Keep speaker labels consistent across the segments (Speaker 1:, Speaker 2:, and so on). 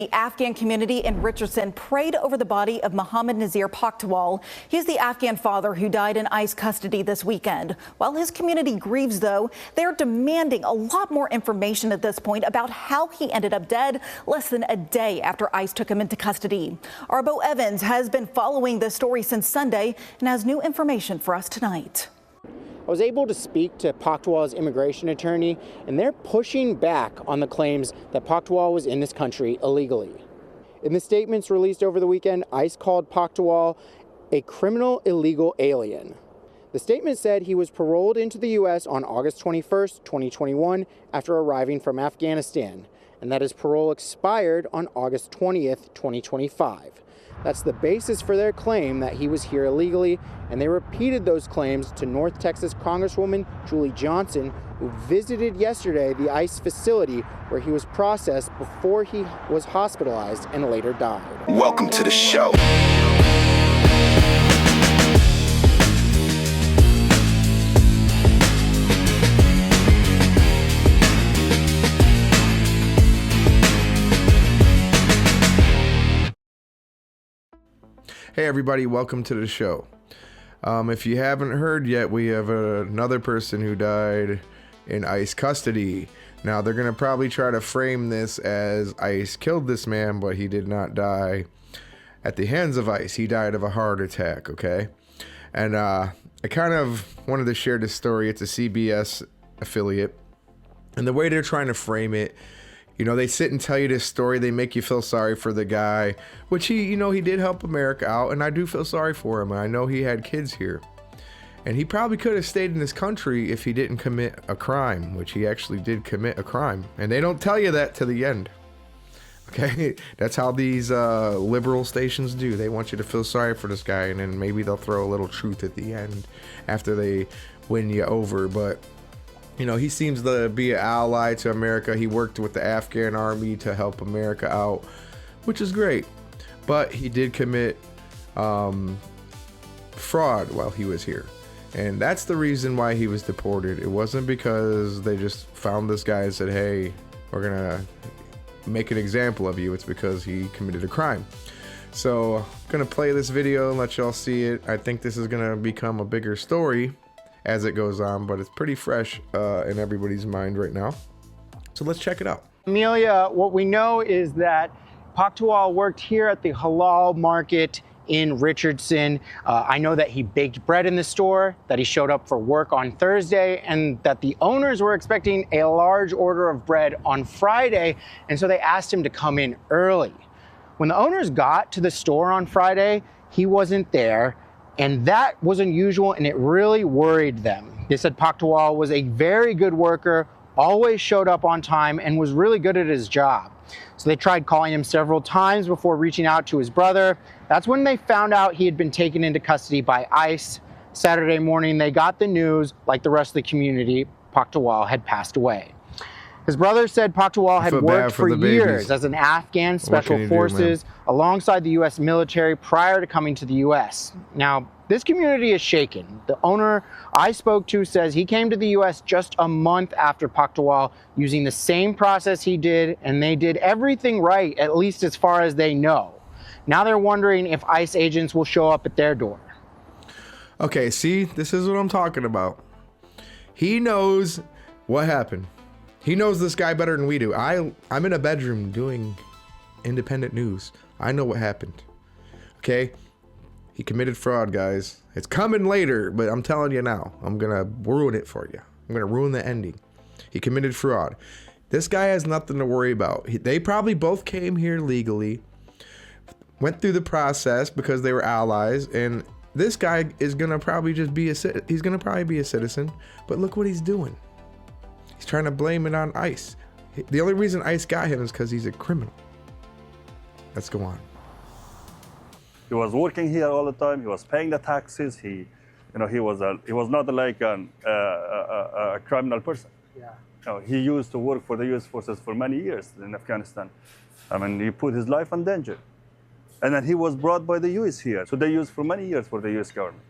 Speaker 1: The Afghan community in Richardson prayed over the body of Mohammad Nazeer Paktiawal. He's the Afghan father who died in ICE custody this weekend. While his community grieves, though, they're demanding a lot more information at this point about how he ended up dead less than a day after ICE took him into custody. Arbo Evans has been following this story since Sunday and has new information for us tonight.
Speaker 2: I was able to speak to Paktiawal's immigration attorney, and they're pushing back on the claims that Paktiawal was in this country illegally. In the statements released over the weekend, ICE called Paktiawal a criminal illegal alien. The statement said he was paroled into the U.S. on August 21st, 2021, after arriving from Afghanistan, and that his parole expired on August 20th, 2025. That's the basis for their claim that he was here illegally, and they repeated those claims to North Texas Congresswoman Julie Johnson, who visited yesterday the ICE facility where he was processed before he was hospitalized and later died.
Speaker 3: Welcome to the show.
Speaker 4: Hey everybody, welcome to the show. If you haven't heard yet, we have another person who died in ICE custody. Now they're gonna probably try to frame this as ICE killed this man, but he did not die at the hands of ICE. He died of a heart attack, okay? And I kind of wanted to share this story. It's a CBS affiliate. And the way they're trying to frame it, you know, they sit and tell you this story. They make you feel sorry for the guy, which he did help America out. And I do feel sorry for him. And I know he had kids here. And he probably could have stayed in this country if he didn't commit a crime, which he actually did commit a crime. And they don't tell you that to the end. Okay, that's how these liberal stations do. They want you to feel sorry for this guy. And then maybe they'll throw a little truth at the end after they win you over. But you know, he seems to be an ally to America. He worked with the Afghan army to help America out, which is great. But he did commit fraud while he was here. And that's the reason why he was deported. It wasn't because they just found this guy and said, hey, we're going to make an example of you. It's because he committed a crime. So I'm going to play this video and let y'all see it. I think this is going to become a bigger story as it goes on, but it's pretty fresh in everybody's mind right now. So let's check it out.
Speaker 2: Amelia, what we know is that Paktiawal worked here at the halal market in Richardson. I know that he baked bread in the store, that he showed up for work on Thursday, and that the owners were expecting a large order of bread on Friday, and so they asked him to come in early. When the owners got to the store on Friday, he wasn't there. And that was unusual, and it really worried them. They said Paktiawal was a very good worker, always showed up on time, and was really good at his job. So they tried calling him several times before reaching out to his brother. That's when they found out he had been taken into custody by ICE. Saturday morning, they got the news, like the rest of the community, Paktiawal had passed away. His brother said Paktiawal had worked for years as an Afghan Special Forces alongside the U.S. military prior to coming to the U.S. Now, this community is shaken. The owner I spoke to says he came to the U.S. just a month after Paktiawal, using the same process he did, and they did everything right, at least as far as they know. Now they're wondering if ICE agents will show up at their door.
Speaker 4: Okay, see, this is what I'm talking about. He knows what happened. He knows this guy better than we do. I'm in a bedroom doing independent news. I know what happened. Okay? He committed fraud, guys. It's coming later, but I'm telling you now. I'm going to ruin it for you. I'm going to ruin the ending. He committed fraud. This guy has nothing to worry about. They probably both came here legally, went through the process because they were allies, and this guy is going to probably just be he's going to probably be a citizen, but look what he's doing. He's trying to blame it on ICE. The only reason ICE got him is because he's a criminal. Let's go on.
Speaker 5: He was working here all the time. He was paying the taxes. He was not like a criminal person. Yeah. He used to work for the U.S. forces for many years in Afghanistan. I mean, he put his life in danger. And then he was brought by the U.S. here. So they used for many years for the U.S. government.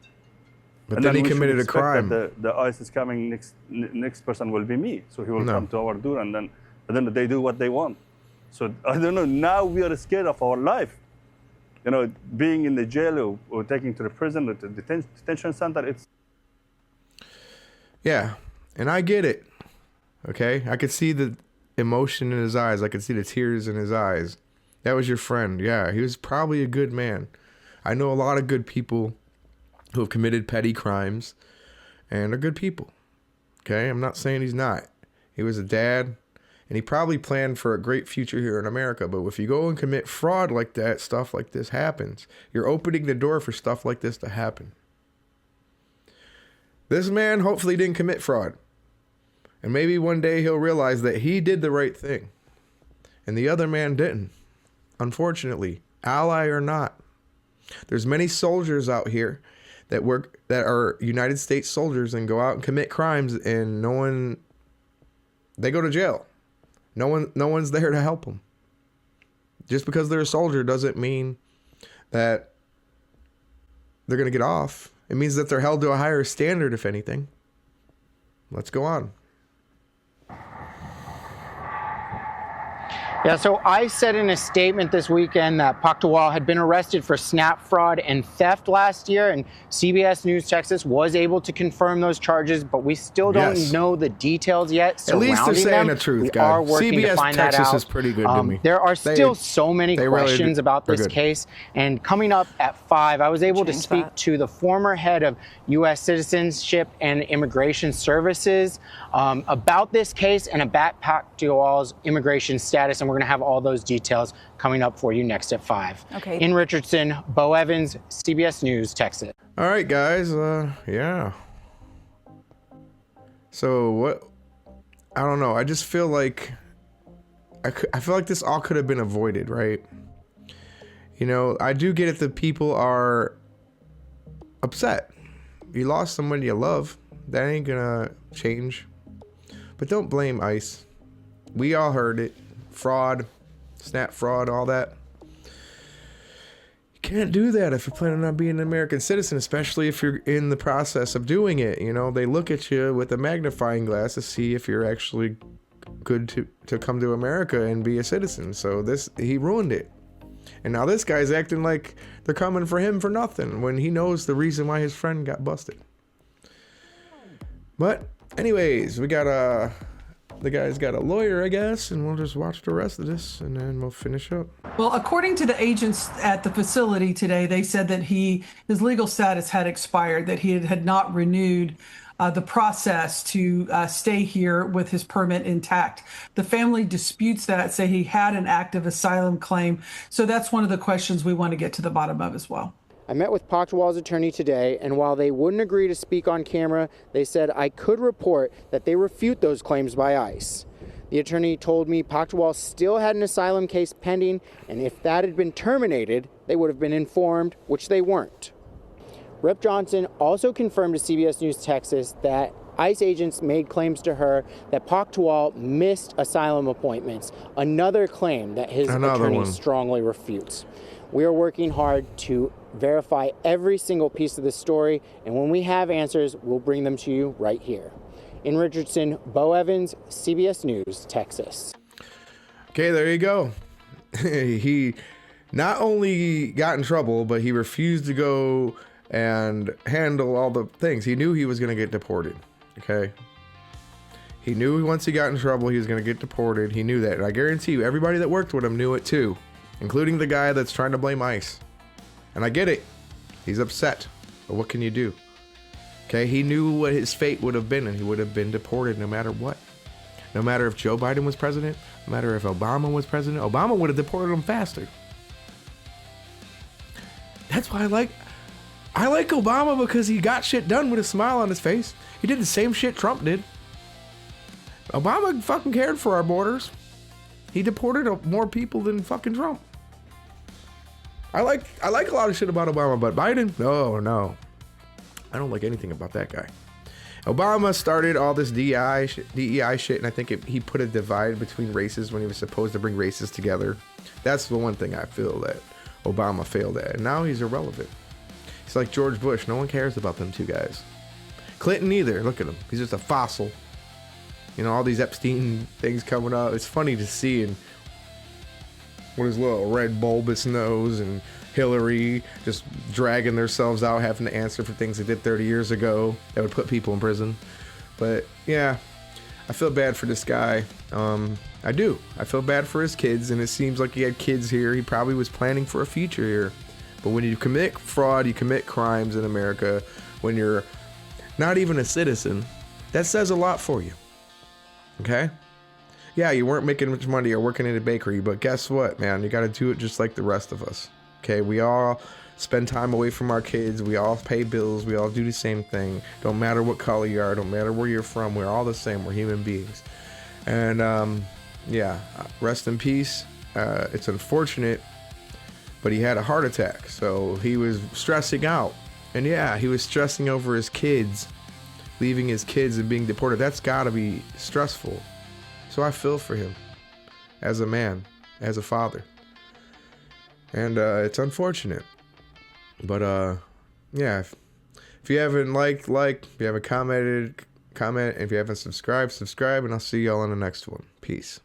Speaker 4: But then he committed a crime.
Speaker 5: The ICE is coming, next person will be me. So he will come to our door, and then they do what they want. So I don't know, now we are scared of our life. You know, being in the jail or taking to the prison or to the detention center, it's...
Speaker 4: Yeah, and I get it, okay? I could see the emotion in his eyes. I could see the tears in his eyes. That was your friend. Yeah, he was probably a good man. I know a lot of good people who have committed petty crimes and are good people, okay? I'm not saying he's not. He was a dad, and he probably planned for a great future here in America. But if you go and commit fraud like that, stuff like this happens. You're opening the door for stuff like this to happen. This man hopefully didn't commit fraud. And maybe one day he'll realize that he did the right thing. And the other man didn't. Unfortunately, ally or not. There's many soldiers out here that are United States soldiers and go out and commit crimes, and they go to jail. No one's there to help them. Just because they're a soldier doesn't mean that they're going to get off. It means that they're held to a higher standard, if anything. Let's go on.
Speaker 2: Yeah, so ICE said in a statement this weekend that Paktiawal had been arrested for SNAP fraud and theft last year, and CBS News Texas was able to confirm those charges, but we still don't know the details yet.
Speaker 4: At least they're saying the truth, guys.
Speaker 2: Are working
Speaker 4: CBS
Speaker 2: to find
Speaker 4: Texas
Speaker 2: that out.
Speaker 4: is pretty good to me.
Speaker 2: There are still so many questions about this case, and coming up at 5, I was able to speak to the former head of U.S. Citizenship and Immigration Services about this case and about Paktiawal's immigration status, and we're going to have all those details coming up for you next at 5.
Speaker 1: Okay.
Speaker 2: In Richardson, Bo Evans, CBS News, Texas.
Speaker 4: All right, guys. Yeah. So what? I don't know. I just feel like I feel like this all could have been avoided, right? You know, I do get it that people are upset. You lost someone you love. That ain't gonna change. But don't blame ICE. We all heard it. Fraud, SNAP fraud, all that. You can't do that if you're planning on being an American citizen, especially if you're in the process of doing it. You know, they look at you with a magnifying glass to see if you're actually good to come to America and be a citizen. So he ruined it. And now this guy's acting like they're coming for him for nothing when he knows the reason why his friend got busted. But anyways, we got the guy's got a lawyer, I guess, and we'll just watch the rest of this and then we'll finish up.
Speaker 3: Well, according to the agents at the facility today, they said that his legal status had expired, that he had not renewed the process to stay here with his permit intact. The family disputes that, say he had an active asylum claim. So that's one of the questions we want to get to the bottom of as well.
Speaker 2: I met with Paktiawal's attorney today, and while they wouldn't agree to speak on camera, they said I could report that they refute those claims by ICE. The attorney told me Paktiawal still had an asylum case pending, and if that had been terminated, they would have been informed, which they weren't. Rep. Johnson also confirmed to CBS News Texas that ICE agents made claims to her that Paktiawal missed asylum appointments, another claim that his attorney strongly refutes. We are working hard to verify every single piece of this story, and when we have answers, we'll bring them to you right here. In Richardson, Bo Evans, CBS News, Texas.
Speaker 4: Okay, there you go. He not only got in trouble, but he refused to go and handle all the things. He knew he was going to get deported, okay? He knew once he got in trouble, he was going to get deported. He knew that, and I guarantee you, everybody that worked with him knew it too, including the guy that's trying to blame ICE. And I get it. He's upset. But what can you do? Okay, he knew what his fate would have been, and he would have been deported no matter what. No matter if Joe Biden was president, no matter if Obama was president, Obama would have deported him faster. That's why I like Obama, because he got shit done with a smile on his face. He did the same shit Trump did. Obama fucking cared for our borders. He deported more people than fucking Trump. I like a lot of shit about Obama, but Biden, no. I don't like anything about that guy. Obama started all this DEI shit, and I think he put a divide between races when he was supposed to bring races together. That's the one thing I feel that Obama failed at, and now he's irrelevant. He's like George Bush. No one cares about them two guys. Clinton either. Look at him. He's just a fossil. You know, all these Epstein things coming up. It's funny to see, and with his little red bulbous nose, and Hillary just dragging themselves out, having to answer for things they did 30 years ago that would put people in prison. But yeah, I feel bad for this guy. I do. I feel bad for his kids, and it seems like he had kids here. He probably was planning for a future here. But when you commit fraud, you commit crimes in America, when you're not even a citizen, that says a lot for you. Okay? Yeah, you weren't making much money or working in a bakery, but guess what, man? You got to do it just like the rest of us. Okay? We all spend time away from our kids. We all pay bills. We all do the same thing. Don't matter what color you are. Don't matter where you're from. We're all the same. We're human beings. And yeah, rest in peace. It's unfortunate, but he had a heart attack, so he was stressing out. And yeah, he was stressing over his kids, leaving his kids and being deported. That's gotta be stressful. So I feel for him as a man, as a father. And it's unfortunate. But yeah, if you haven't liked, if you haven't commented, comment. If you haven't subscribed, subscribe, and I'll see y'all on the next one. Peace.